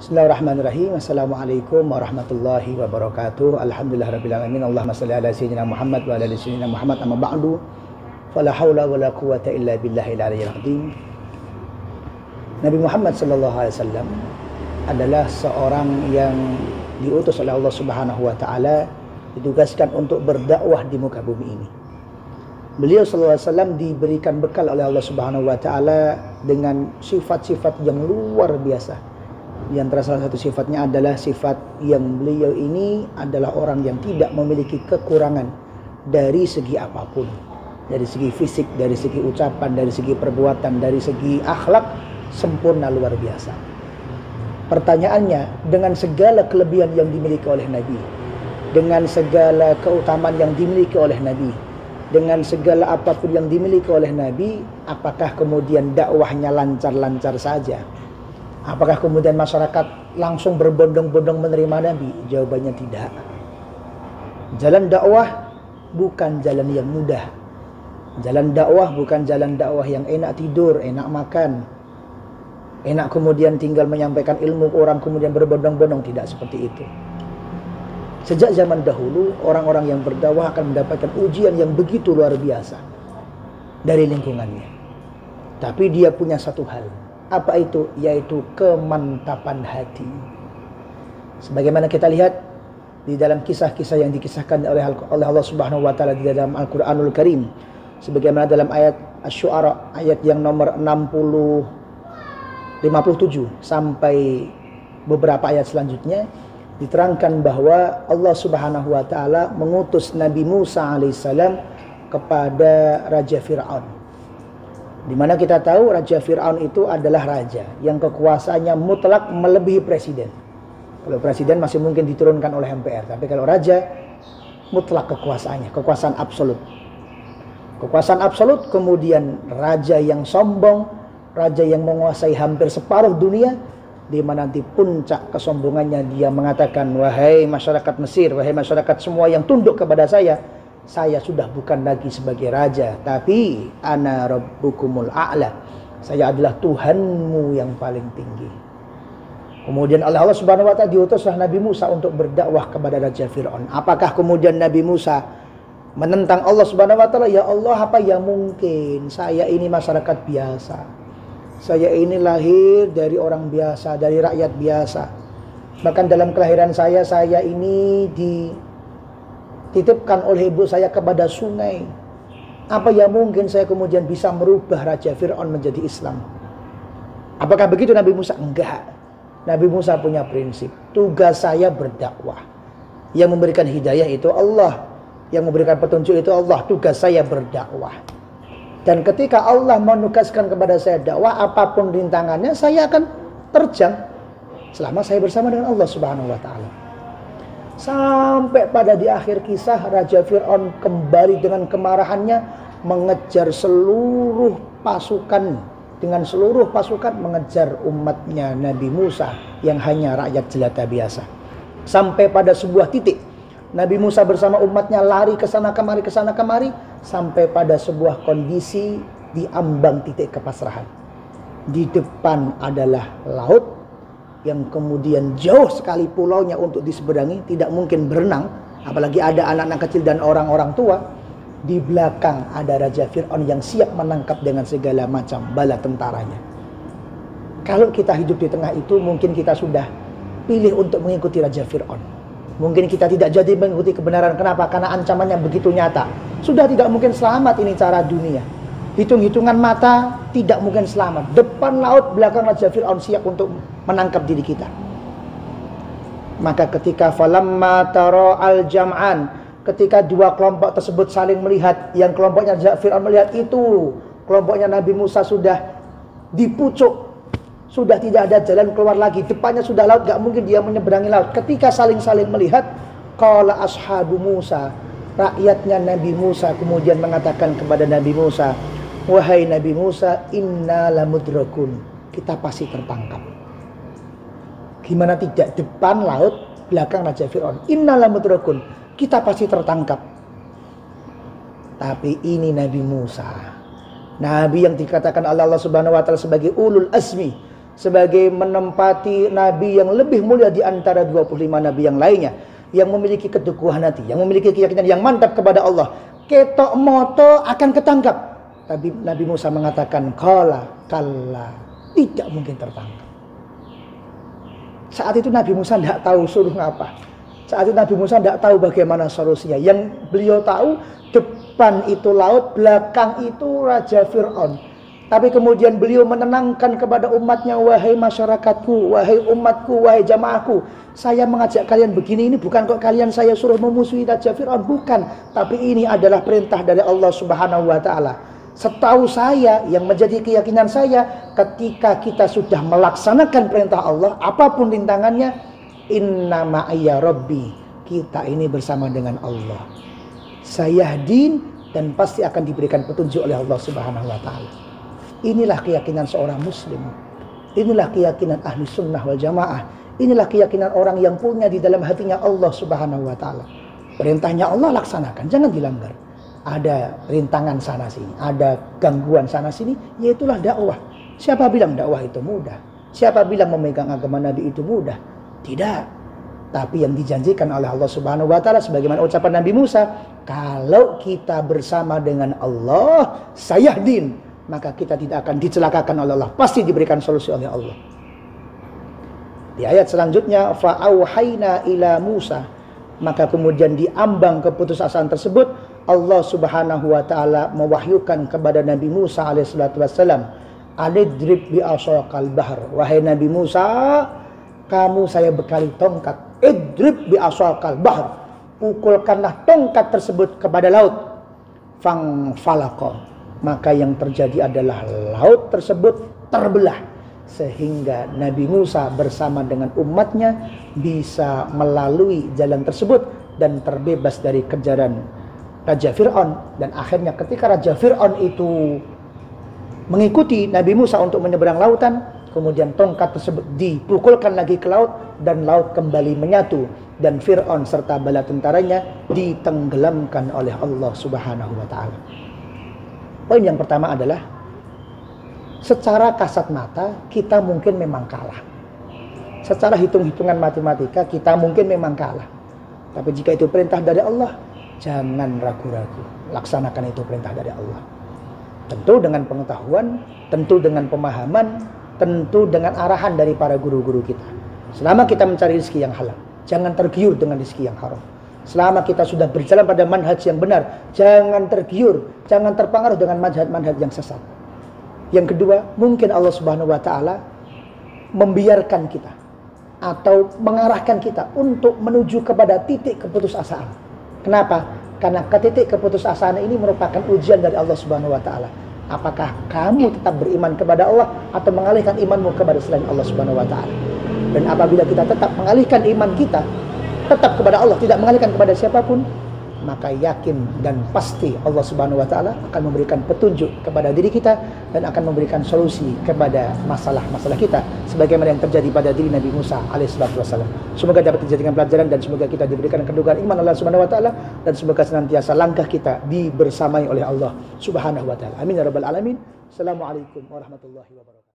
Bismillahirrahmanirrahim. Assalamualaikum warahmatullahi wabarakatuh. Alhamdulillahirabbil alamin. Allahumma shalli ala sayyidina Muhammad wa ala ali sayyidina Muhammad. Amma ba'du. Fala haula wala quwwata illa billahil aliyyil azim. Nabi Muhammad sallallahu alaihi wasallam adalah seorang yang diutus oleh Allah Subhanahu wa taala, ditugaskan untuk berdakwah di muka bumi ini. Beliau sallallahu alaihi wasallam diberikan bekal oleh Allah Subhanahu wa taala dengan sifat-sifat yang luar biasa. Di antara salah satu sifatnya adalah sifat yang beliau ini adalah orang yang tidak memiliki kekurangan dari segi apapun. Dari segi fisik, dari segi ucapan, dari segi perbuatan, dari segi akhlak, sempurna luar biasa. Pertanyaannya, dengan segala kelebihan yang dimiliki oleh Nabi, dengan segala keutamaan yang dimiliki oleh Nabi, dengan segala apapun yang dimiliki oleh Nabi, apakah kemudian dakwahnya lancar-lancar saja? Apakah kemudian masyarakat langsung berbondong-bondong menerima Nabi? Jawabannya tidak. Jalan dakwah bukan jalan yang mudah. Jalan dakwah bukan jalan dakwah yang enak tidur, enak makan, enak kemudian tinggal menyampaikan ilmu orang kemudian berbondong-bondong. Tidak seperti itu. Sejak zaman dahulu, orang-orang yang berdakwah akan mendapatkan ujian yang begitu luar biasa dari lingkungannya. Tapi dia punya satu hal. Apa itu? Yaitu kemantapan hati. Sebagaimana kita lihat di dalam kisah-kisah yang dikisahkan oleh Allah Subhanahu wa taala di dalam Al-Qur'anul Karim. Sebagaimana dalam ayat Asy-Syu'ara ayat yang nomor 57 sampai beberapa ayat selanjutnya diterangkan bahwa Allah Subhanahu wa taala mengutus Nabi Musa alaihissalam kepada Raja Fir'aun. Di mana kita tahu Raja Fir'aun itu adalah raja yang kekuasaannya mutlak melebihi presiden. Kalau presiden masih mungkin diturunkan oleh MPR, tapi kalau raja mutlak kekuasaannya, kekuasaan absolut. Kekuasaan absolut, kemudian raja yang sombong, raja yang menguasai hampir separuh dunia, di mana nanti puncak kesombongannya dia mengatakan, wahai masyarakat Mesir, wahai masyarakat semua yang tunduk kepada saya sudah bukan lagi sebagai raja, tapi ana rabbukumul a'la. Saya adalah Tuhanmu yang paling tinggi. Kemudian Allah Subhanahu wa taala diutuslah Nabi Musa untuk berdakwah kepada Raja Fir'aun. Apakah kemudian Nabi Musa menentang Allah Subhanahu wa taala? Ya Allah, apa yang mungkin? Saya ini masyarakat biasa. Saya ini lahir dari orang biasa, dari rakyat biasa. Bahkan dalam kelahiran saya ini dititipkan oleh ibu saya kepada sungai. Apa yang mungkin saya kemudian bisa merubah Raja Fir'aun menjadi Islam? Apakah begitu Nabi Musa? Enggak. Nabi Musa punya prinsip. Tugas saya berdakwah. Yang memberikan hidayah itu Allah. Yang memberikan petunjuk itu Allah. Tugas saya berdakwah. Dan ketika Allah menugaskan kepada saya dakwah, apapun rintangannya saya akan terjang selama saya bersama dengan Allah Subhanahu wa taala. Sampai pada di akhir kisah Raja Fir'aun kembali dengan kemarahannya mengejar seluruh pasukan, dengan seluruh pasukan mengejar umatnya Nabi Musa yang hanya rakyat jelata biasa. Sampai pada sebuah titik Nabi Musa bersama umatnya lari ke sana kemari, sampai pada sebuah kondisi di ambang titik kepasrahan. Di depan adalah laut yang kemudian jauh sekali pulaunya untuk diseberangi, tidak mungkin berenang, apalagi ada anak-anak kecil dan orang-orang tua. Di belakang ada Raja Fir'aun yang siap menangkap dengan segala macam bala tentaranya. Kalau kita hidup di tengah itu, mungkin kita sudah pilih untuk mengikuti Raja Fir'aun. Mungkin kita tidak jadi mengikuti kebenaran. Kenapa? Karena ancamannya begitu nyata. Sudah tidak mungkin selamat ini cara dunia. Hitung-hitungan mata tidak mungkin selamat. Depan laut, belakang Raja Fir'aun siap untuk menangkap diri kita. Maka ketika falamma tara al-jam'an, ketika dua kelompok tersebut saling melihat, yang kelompoknya Raja Fir'aun melihat itu kelompoknya Nabi Musa sudah dipucuk, sudah tidak ada jalan keluar lagi, depannya sudah laut, gak mungkin dia menyeberangi laut. Ketika saling-saling melihat, qala ashabu Musa, rakyatnya Nabi Musa kemudian mengatakan kepada Nabi Musa, wahai Nabi Musa, inna lamudrakun, kita pasti tertangkap. Gimana tidak? Depan laut, belakang Raja Fir'aun. Inna lamudrakun, kita pasti tertangkap. Tapi ini Nabi Musa, Nabi yang dikatakan Allah Subhanahu wa taala sebagai ulul azmi, sebagai menempati nabi yang lebih mulia di antara 25 nabi yang lainnya, yang memiliki keteguhan hati, yang memiliki keyakinan yang mantap kepada Allah. Ketok moto akan ketangkap. Tapi Nabi Musa mengatakan, qala kalla, tidak mungkin tertangkap. Saat itu Nabi Musa tidak tahu suruh ngapa. Saat itu Nabi Musa tidak tahu bagaimana solusinya. Yang beliau tahu, depan itu laut, belakang itu Raja Fir'aun. Tapi kemudian beliau menenangkan kepada umatnya, wahai masyarakatku, wahai umatku, wahai jamaahku, saya mengajak kalian begini, ini bukan kok kalian saya suruh memusuhi Raja Fir'aun, bukan. Tapi ini adalah perintah dari Allah Subhanahu wa Ta'ala. Setahu saya, yang menjadi keyakinan saya, ketika kita sudah melaksanakan perintah Allah, apapun rintangannya, inna ma'iyya rabbi, kita ini bersama dengan Allah. Sayahdin, dan pasti akan diberikan petunjuk oleh Allah Subhanahu wa Ta'ala. Inilah keyakinan seorang muslim. Inilah keyakinan ahli sunnah wal jamaah. Inilah keyakinan orang yang punya di dalam hatinya Allah Subhanahu wa Ta'ala. Perintahnya Allah laksanakan, jangan dilanggar. Ada rintangan sana sini, ada gangguan sana sini, yaitulah dakwah. Siapa bilang dakwah itu mudah? Siapa bilang memegang agama Nabi itu mudah? Tidak. Tapi yang dijanjikan oleh Allah Subhanahu wa Ta'ala, sebagaimana ucapan Nabi Musa, kalau kita bersama dengan Allah, sayahdin, maka kita tidak akan dicelakakan oleh Allah, pasti diberikan solusi oleh Allah. Di ayat selanjutnya, fa'auhayna ila Musa, maka kemudian diambang keputusasaan tersebut, Allah Subhanahu wa Ta'ala mewahyukan kepada Nabi Musa alaihissalatu wassalam, alidrib bi asaqal bahr, wahai Nabi Musa, kamu saya bekali tongkat, idrib bi asaqal bahr, pukulkanlah tongkat tersebut kepada laut, fang falaqah, maka yang terjadi adalah laut tersebut terbelah, sehingga Nabi Musa bersama dengan umatnya bisa melalui jalan tersebut dan terbebas dari kejaran Raja Fir'aun. Dan akhirnya ketika Raja Fir'aun itu mengikuti Nabi Musa untuk menyeberang lautan, kemudian tongkat tersebut dipukulkan lagi ke laut, dan laut kembali menyatu, dan Fir'aun serta bala tentaranya ditenggelamkan oleh Allah Subhanahu wa Ta'ala. Poin yang pertama adalah, secara kasat mata kita mungkin memang kalah. Secara hitung-hitungan matematika kita mungkin memang kalah. Tapi jika itu perintah dari Allah, jangan ragu-ragu, laksanakan itu perintah dari Allah. Tentu dengan pengetahuan, tentu dengan pemahaman, tentu dengan arahan dari para guru-guru kita. Selama kita mencari rezeki yang halal, jangan tergiur dengan rezeki yang haram. Selama kita sudah berjalan pada manhaj yang benar, jangan tergiur, jangan terpengaruh dengan manhaj-manhaj yang sesat. Yang kedua, mungkin Allah Subhanahu wa Ta'ala membiarkan kita atau mengarahkan kita untuk menuju kepada titik keputusasaan. Kenapa? Karena titik keputusasaan ini merupakan ujian dari Allah Subhanahu wa Ta'ala. Apakah kamu tetap beriman kepada Allah atau mengalihkan imanmu kepada selain Allah Subhanahu wa Ta'ala? Dan apabila kita tetap mengalihkan iman kita tetap kepada Allah, tidak mengalihkan kepada siapapun, maka yakin dan pasti Allah Subhanahu wa Ta'ala akan memberikan petunjuk kepada diri kita dan akan memberikan solusi kepada masalah-masalah kita, sebagaimana yang terjadi pada diri Nabi Musa alaihissalatu wassalam. Semoga dapat dijadikan pelajaran dan semoga kita diberikan kedudukan iman Allah Subhanahu wa Ta'ala, dan semoga senantiasa langkah kita dibersamai oleh Allah Subhanahu wa Ta'ala. Amin ya rabbal alamin. Assalamualaikum warahmatullahi wabarakatuh.